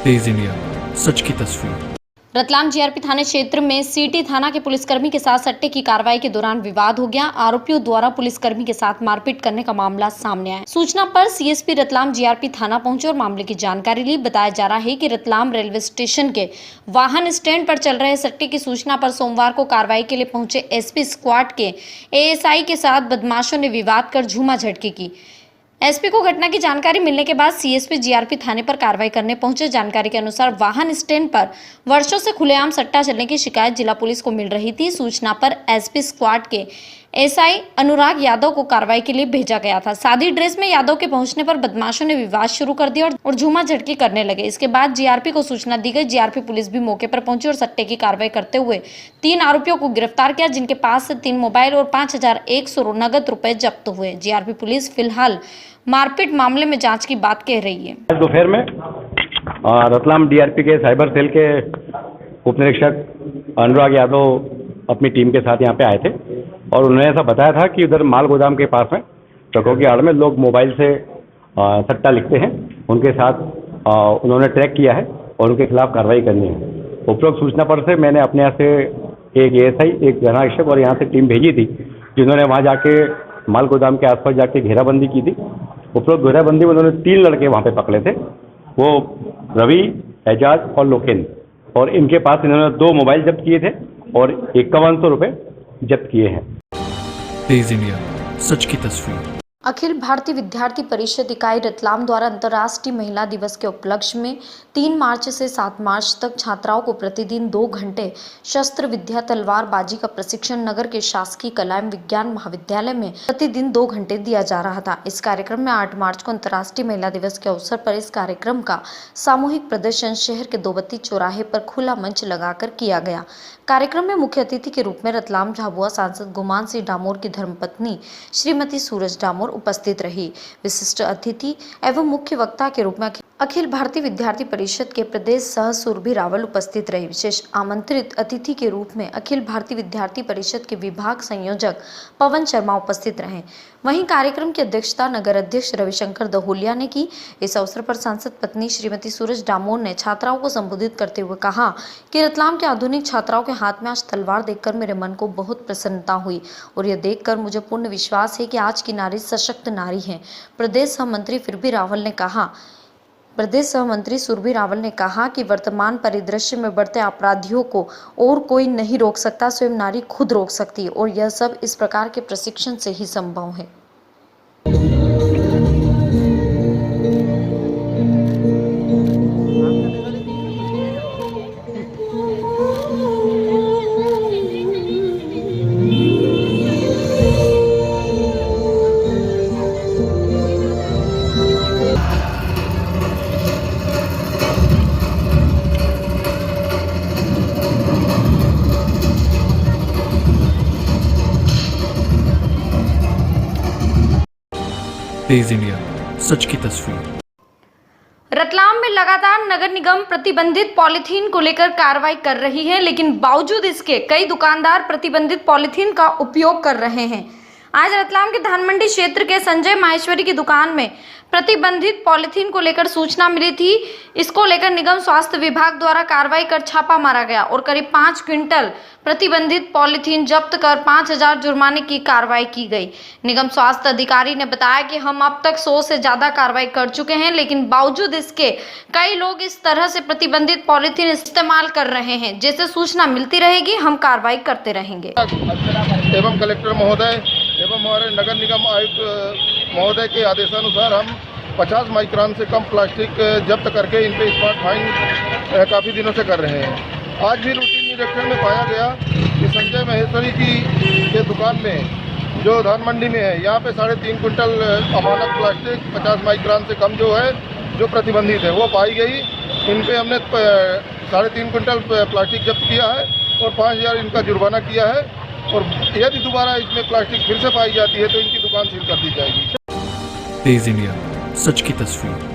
तेज India, सच की तस्वीर। Ratlam GRP थाने क्षेत्र में सीटी थाना के पुलिसकर्मी के साथ सट्टे की कार्रवाई के दौरान विवाद हो गया। आरोपियों द्वारा पुलिसकर्मी के साथ मारपीट करने का मामला सामने आया। सूचना पर सीएसपी रतलाम जीआरपी थाना पहुंचे और मामले की जानकारी ली। बताया जा रहा है कि रतलाम रेलवे स्टेशन के वाहन स्टैंड पर चल रहे सट्टे की सूचना पर सोमवार को कार्रवाई के लिए पहुंचे एसपी स्क्वाड के एएसआई के साथ बदमाशों ने विवाद कर झूमाझटकी की। एसपी को घटना की जानकारी मिलने के बाद सीएसपी जीआरपी थाने पर कार्रवाई करने पहुंचे। जानकारी के अनुसार वाहन स्टैंड पर वर्षों से खुलेआम सट्टा चलने की शिकायत जिला पुलिस को मिल रही थी। सूचना पर एसपी स्क्वाड के एसआई अनुराग यादव को कार्रवाई के लिए भेजा गया था। सादी ड्रेस में यादव के पहुंचने पर बदमाशों ने विवाद शुरू कर दिया और झूमा झटकी करने लगे। इसके बाद जीआरपी को सूचना दी गई। जीआरपी पुलिस भी मौके पर पहुंची और सट्टे की कार्रवाई करते हुए 3 आरोपियों को गिरफ्तार किया, जिनके पास से 3 मोबाइल और 5100 नगद रुपए जब्त हुए। जीआरपी पुलिस फिलहाल मारपीट मामले में जांच की बात कह रही है। दोपहर में रतलाम डीआरपी के साइबर सेल के उप निरीक्षक अनुराग यादव अपनी टीम के साथ यहाँ पे आए थे और उन्होंने ऐसा बताया था कि उधर माल गोदाम के पास में ट्रकों की आड़ में लोग मोबाइल से सट्टा लिखते हैं। उनके साथ उन्होंने ट्रैक किया है और उनके खिलाफ कार्रवाई करनी है। उपरोक्त सूचना पर से मैंने अपने यहाँ से एक एएसआई, एक गणनाक्षक और यहाँ से टीम भेजी थी, जिन्होंने वहाँ जाके माल गोदाम के आसपास जाके घेराबंदी की थी। उपरोक्त घेराबंदी में उन्होंने 3 लड़के वहाँ पे पकड़े थे, वो रवि, एजाज और लोकेन, और इनके पास इन्होंने 2 मोबाइल जब्त किए थे और 5100 रुपये जब्त किए हैं। तेज इंडिया, सच की तस्वीर। अखिल भारतीय विद्यार्थी परिषद इकाई रतलाम द्वारा अंतर्राष्ट्रीय महिला दिवस के उपलक्ष्य में 3 मार्च से 7 मार्च तक छात्राओं को प्रतिदिन 2 घंटे शस्त्र विद्या तलवारबाजी का प्रशिक्षण नगर के शासकीय कला एवं विज्ञान महाविद्यालय में प्रतिदिन 2 घंटे दिया जा रहा था। इस कार्यक्रम में 8 मार्च को अंतर्राष्ट्रीय महिला दिवस के अवसर पर इस कार्यक्रम का सामूहिक प्रदर्शन शहर के दोबत्ती चौराहे पर खुला मंच लगाकर किया गया। कार्यक्रम में मुख्य अतिथि के रूप में रतलाम झाबुआ सांसद गुमान सिंह डामोर की धर्मपत्नी श्रीमती सूरज डामोर उपस्थित रही। विशिष्ट अतिथि एवं मुख्य वक्ता के रूप में अखिल भारतीय विद्यार्थी परिषद के प्रदेश सह सुरभि रावल उपस्थित रही। विशेष आमंत्रित अतिथि के रूप में अखिल भारतीय विद्यार्थी परिषद के विभाग संयोजक पवन शर्मा उपस्थित रहे। वहीं कार्यक्रम की अध्यक्षता नगर अध्यक्ष रविशंकर दहोलिया ने की। इस अवसर पर सांसद पत्नी श्रीमती सूरज डामोर ने छात्राओं को संबोधित करते हुए कहा कि रतलाम के आधुनिक छात्राओं के हाथ में आज तलवार देखकर मेरे मन को बहुत प्रसन्नता हुई और यह देखकर मुझे पूर्ण विश्वास है कि आज की नारी सशक्त नारी है। प्रदेश सहमंत्री सुरभि रावल ने कहा कि वर्तमान परिदृश्य में बढ़ते अपराधियों को और कोई नहीं रोक सकता, स्वयं नारी खुद रोक सकती है और यह सब इस प्रकार के प्रशिक्षण से ही संभव है। तेज इंडिया, सच की तस्वीर। रतलाम में लगातार नगर निगम प्रतिबंधित पॉलीथीन को लेकर कार्रवाई कर रही है, लेकिन बावजूद इसके कई दुकानदार प्रतिबंधित पॉलीथीन का उपयोग कर रहे हैं। आज रतलाम के धानमंडी क्षेत्र के संजय माहेश्वरी की दुकान में प्रतिबंधित पॉलीथीन को लेकर सूचना मिली थी। इसको लेकर निगम स्वास्थ्य विभाग द्वारा कार्रवाई कर छापा मारा गया और करीब 5 क्विंटल प्रतिबंधित पॉलीथीन जब्त कर 5000 जुर्माने की कार्रवाई की गई। निगम स्वास्थ्य अधिकारी ने बताया कि हम अब तक 100 से ज्यादा कार्रवाई कर चुके हैं, लेकिन बावजूद इसके कई लोग इस तरह से प्रतिबंधित पॉलीथीन इस्तेमाल कर रहे हैं। जैसे सूचना मिलती रहेगी हम कार्रवाई करते रहेंगे। एवं कलेक्टर महोदय एवं हमारे नगर निगम आयुक्त महोदय के आदेशानुसार हम 50 माइक्रोन से कम प्लास्टिक जब्त करके इन पे स्मार्ट फाइन काफ़ी दिनों से कर रहे हैं। आज भी रूटीन निरीक्षण में पाया गया कि संजय महेश्वरी की दुकान में जो धान मंडी में है, यहाँ पे 3.5 क्विंटल अमानक प्लास्टिक 50 माइक्रोन से कम जो है, जो प्रतिबंधित है, वो पाई गई। इन पे हमने 3.5 क्विंटल प्लास्टिक जब्त किया है और 5000 इनका जुर्माना किया है और यदि दोबारा इसमें प्लास्टिक फिर से पाई जाती है तो इनकी दुकान सील कर दी जाएगी। तेज इंडिया, सच की तस्वीर।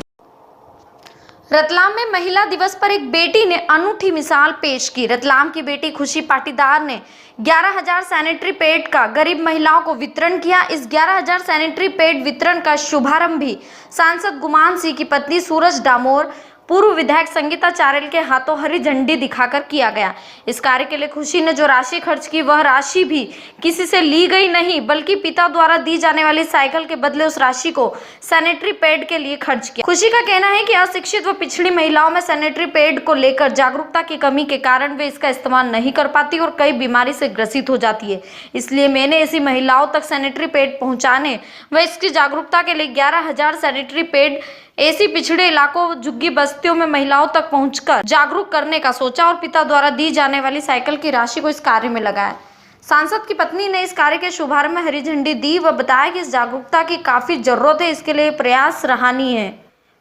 रतलाम में महिला दिवस पर एक बेटी ने अनूठी मिसाल पेश की। रतलाम की बेटी खुशी पाटीदार ने 11,000 सैनिटरी पैड का गरीब महिलाओं को वितरण किया। इस 11,000 सैनिटरी पैड वितरण का शुभारंभ भी सांसद गुमान सिंह की पत्नी सूरज डामोर पूर्व विधायक संगीता चारेल के हाथों हरी झंडी दिखाकर किया गया। इस कार्य के लिए खुशी ने जो राशि खर्च की वह राशि भी किसी से ली गई नहीं, बल्कि पिता द्वारा दी जाने वाली साइकिल के बदले उस राशि को सैनिटरी पैड के लिए खर्च किया। खुशी का कहना है कि अशिक्षित व पिछड़ी महिलाओं में सैनिटरी पैड को लेकर जागरूकता की कमी के कारण वे इसका इस्तेमाल नहीं कर पाती और कई बीमारी से ग्रसित हो जाती है। इसलिए मैंने ऐसी महिलाओं तक सैनिटरी पैड पहुंचाने व इसकी जागरूकता के लिए 11,000 सैनिटरी पैड ऐसी पिछड़े इलाकों झुग्गी बस्तियों में महिलाओं तक पहुंचकर जागरूक करने का सोचा और पिता द्वारा दी जाने वाली साइकिल की राशि को इस कार्य में लगाया। सांसद की पत्नी ने इस कार्य के शुभारंभ में हरी झंडी दी व बताया कि इस जागरूकता की काफी जरूरत है, इसके लिए प्रयास सराहनीय है।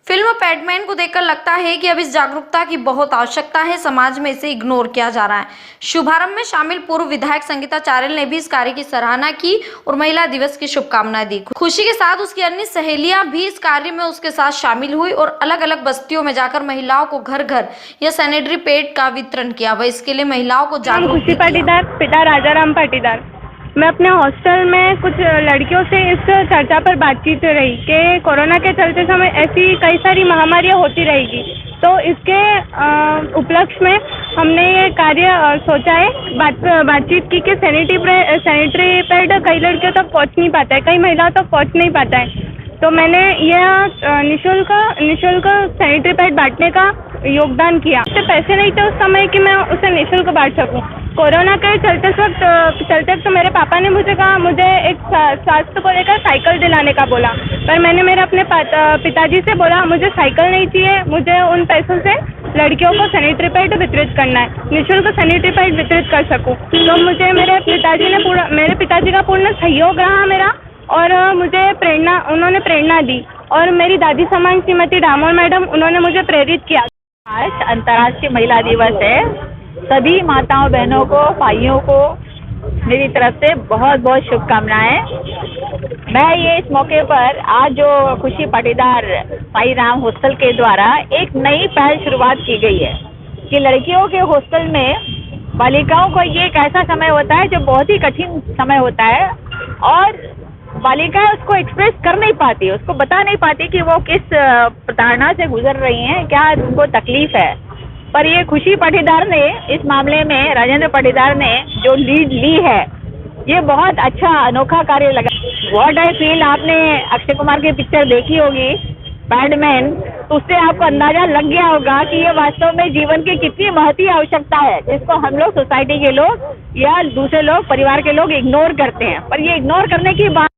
फिल्म पैडमैन को देखकर लगता है कि अब इस जागरूकता की बहुत आवश्यकता है, समाज में इसे इग्नोर किया जा रहा है। शुभारंभ में शामिल पूर्व विधायक संगीता चारेल ने भी इस कार्य की सराहना की और महिला दिवस की शुभकामनाएं दी। खुशी के साथ उसकी अन्य सहेलियां भी इस कार्य में उसके साथ शामिल हुई और अलग अलग बस्तियों में जाकर महिलाओं को घर घर या सैनिटरी पैड का वितरण किया व इसके लिए महिलाओं को जागरूक खुशी पाटीदार, पिता राजाराम पाटीदार। मैं अपने हॉस्टल में कुछ लड़कियों से इस चर्चा पर बातचीत रही कि कोरोना के चलते समय ऐसी कई सारी महामारियां होती रहेगी, तो इसके उपलक्ष्य में हमने ये कार्य सोचा है, बातचीत की कि सैनिटरी पैड कई लड़कियों तक पहुंच नहीं पाता है, कई महिलाओं तक पहुंच नहीं पाता है। तो मैंने यह निःशुल्क सैनिटरी पैड बांटने का योगदान किया। उससे पैसे नहीं थे उस समय कि मैं उसे निःशुल्क बांट सकूं। कोरोना के चलते वक्त मेरे पापा ने मुझे कहा, मुझे एक स्वास्थ्य को लेकर साइकिल दिलाने का बोला, पर मैंने मेरे अपने पिताजी से बोला मुझे साइकिल नहीं चाहिए, मुझे उन पैसों से लड़कियों को सैनिटरी पैड वितरित करना है, निःशुल्क सैनिटरी पैड वितरित कर सकूं। तो मुझे मेरे पिताजी का पूर्ण सहयोग रहा मेरा, और मुझे उन्होंने प्रेरणा दी, और मेरी दादी समान श्रीमती डामोर मैडम, उन्होंने मुझे प्रेरित किया। आज अंतर्राष्ट्रीय महिला दिवस है। सभी माताओं बहनों को, भाइयों को मेरी तरफ से बहुत बहुत शुभकामनाएं। मैं ये इस मौके पर आज जो खुशी पाटीदार साई राम हॉस्टल के द्वारा एक नई पहल शुरुआत की गई है कि लड़कियों के हॉस्टल में बालिकाओं को ये एक ऐसा समय होता है जो बहुत ही कठिन समय होता है, और बालिकाएं उसको एक्सप्रेस कर नहीं पाती, उसको बता नहीं पाती कि वो किस प्रताड़ना से गुजर रही हैं, क्या उनको तकलीफ है। पर ये खुशी पाटीदार ने इस मामले में, राजेंद्र पाटीदार ने जो लीड ली है, ये बहुत अच्छा अनोखा कार्य लगा। व्हाट आई फील, आपने अक्षय कुमार की पिक्चर देखी होगी पैडमैन, तो उससे आपको अंदाजा लग गया होगा कि ये वास्तव में जीवन की कितनी महती आवश्यकता है, जिसको हम लोग सोसाइटी के लोग या दूसरे लोग, परिवार के लोग इग्नोर करते हैं। पर ये इग्नोर करने की बात,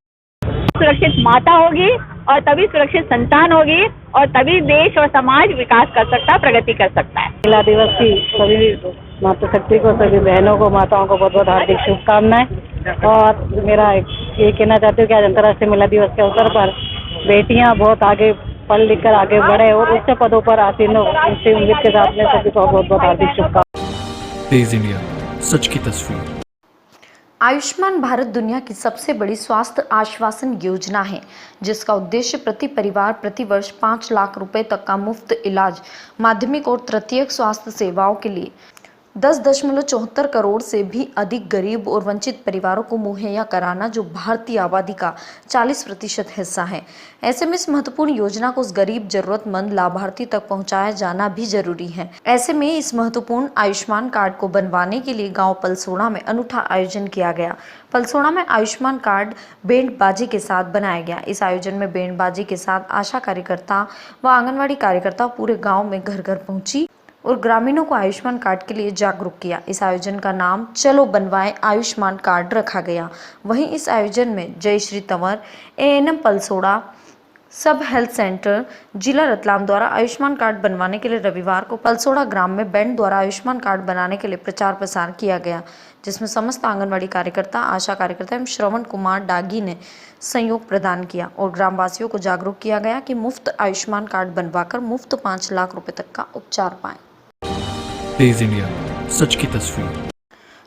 सुरक्षित माता होगी और तभी सुरक्षित संतान होगी, और तभी देश और समाज विकास कर सकता है, प्रगति कर सकता है। महिला दिवस की सभी मातृशक्ति को, सभी बहनों को, माताओं को बहुत बहुत हार्दिक शुभकामनाएं। और मेरा ये कहना चाहती हूँ कि आज अंतर्राष्ट्रीय महिला दिवस के अवसर पर बेटियां बहुत आगे पढ़ लिख कर आगे बढ़े और उच्च पदों पर आसीन हो, इसी उम्मीद के साथ में सभी को बहुत बहुत हार्दिक शुभकामनाएं। तेज इंडिया, सच की तस्वीर। आयुष्मान भारत दुनिया की सबसे बड़ी स्वास्थ्य आश्वासन योजना है, जिसका उद्देश्य प्रति परिवार प्रति वर्ष 5 लाख रुपए तक का मुफ्त इलाज, माध्यमिक और तृतीयक स्वास्थ्य सेवाओं के लिए 10.74 करोड़ से भी अधिक गरीब और वंचित परिवारों को मुहैया कराना, जो भारतीय आबादी का 40% हिस्सा है। ऐसे में इस महत्वपूर्ण योजना को उस गरीब जरूरतमंद लाभार्थी तक पहुंचाया जाना भी जरूरी है। ऐसे में इस महत्वपूर्ण आयुष्मान कार्ड को बनवाने के लिए गांव पलसोड़ा में अनूठा आयोजन किया गया। पलसोड़ा में आयुष्मान कार्ड बैंड बाजी के साथ बनाया गया। इस आयोजन में बैंड बाजी के साथ आशा कार्यकर्ता व आंगनवाड़ी कार्यकर्ता पूरे गाँव में घर घर पहुंची और ग्रामीणों को आयुष्मान कार्ड के लिए जागरूक किया। इस आयोजन का नाम चलो बनवाएं आयुष्मान कार्ड रखा गया। वहीं इस आयोजन में जय श्री तंवर, ANM पलसोड़ा, सब हेल्थ सेंटर, जिला रतलाम द्वारा आयुष्मान कार्ड बनवाने के लिए रविवार को पलसोड़ा ग्राम में बैंड द्वारा आयुष्मान कार्ड बनाने के लिए प्रचार प्रसार किया गया, जिसमें समस्त आंगनवाड़ी कार्यकर्ता, आशा कार्यकर्ता एवं श्रवण कुमार डागी ने सहयोग प्रदान किया और ग्रामवासियों को जागरूक किया गया कि मुफ्त आयुष्मान कार्ड बनवाकर मुफ्त 5 लाख रुपए तक का उपचार पाएं। तेज इंडिया, सच की तस्वीर।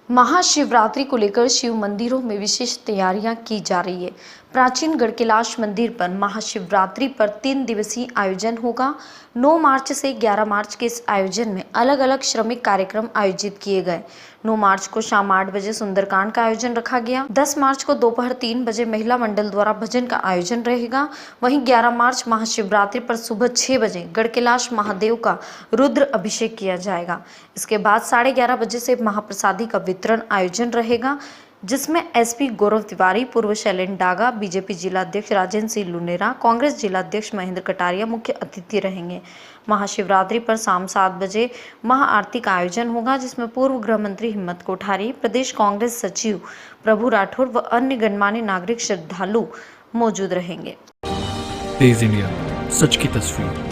महाशिवरात्रि को लेकर शिव मंदिरों में विशेष तैयारियां की जा रही है। प्राचीन गढ़किलाश मंदिर पर महाशिवरात्रि पर 3 दिवसीय आयोजन होगा। 9 मार्च से 11 मार्च के इस आयोजन में अलग अलग श्रमिक कार्यक्रम आयोजित किए गए। 9 मार्च को शाम 8 बजे सुंदरकांड का आयोजन रखा गया। 10 मार्च को दोपहर 3 बजे महिला मंडल द्वारा भजन का आयोजन रहेगा। वहीं 11 मार्च महाशिवरात्रि पर सुबह 6 बजे गढ़किलाश महादेव का रुद्र अभिषेक किया जाएगा। इसके बाद 11:30 बजे से महाप्रसादी का वितरण आयोजन रहेगा, जिसमें एसपी गौरव तिवारी, पूर्व शैलेंद्र डागा, बीजेपी जिलाध्यक्ष राजेंद्र सिंह लुनेरा, कांग्रेस जिलाध्यक्ष महेंद्र कटारिया मुख्य अतिथि रहेंगे। महाशिवरात्रि पर शाम 7 बजे महाआरती का आयोजन होगा, जिसमें पूर्व गृह मंत्री हिम्मत कोठारी, प्रदेश कांग्रेस सचिव प्रभु राठौर व अन्य गणमान्य नागरिक श्रद्धालु मौजूद रहेंगे। तेज इंडिया, सच की तस्वीर।